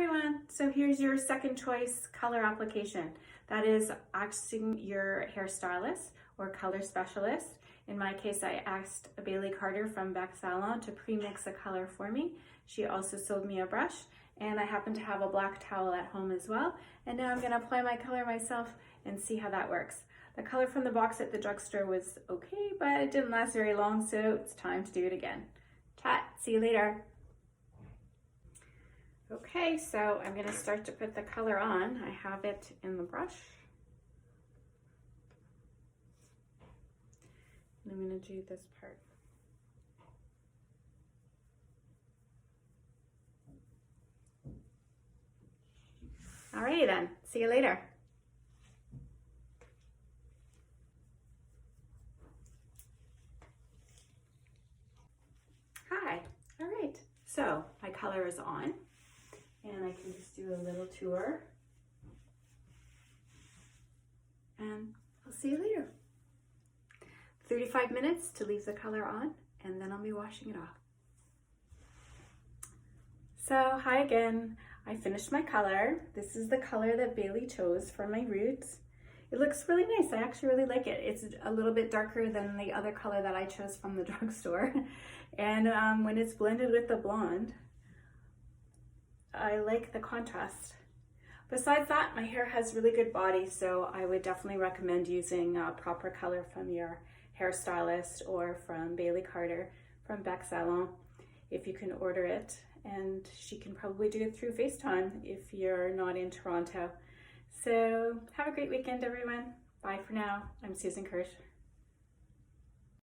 everyone, so here's your second choice color application. That is asking your hairstylist or color specialist. In my case, I asked Bailey Carter from BEC Salon to pre-mix a color for me. She also sold me a brush, and I happen to have a black towel at home as well. And now I'm gonna apply my color myself and see how that works. The color from the box at the drugstore was okay, but it didn't last very long, so it's time to do it again. Chat, see you later. Okay, so I'm gonna start to put the color on. I have it in the brush. And I'm gonna do this part. Alrighty then, see you later. Hi, all right, so my color is on. And I can just do a little tour. And I'll see you later. 35 minutes to leave the color on, and then I'll be washing it off. So, hi again. I finished my color. This is the color that Bailey chose for my roots. It looks really nice. I actually really like it. It's a little bit darker than the other color that I chose from the drugstore. And when it's blended with the blonde, I like the contrast. Besides that, my hair has really good body, so I would definitely recommend using proper color from your hairstylist or from Bailey Carter from BEC Salon if you can order it. And she can probably do it through FaceTime if you're not in Toronto. So have a great weekend, everyone. Bye for now. I'm Susan Kirsch.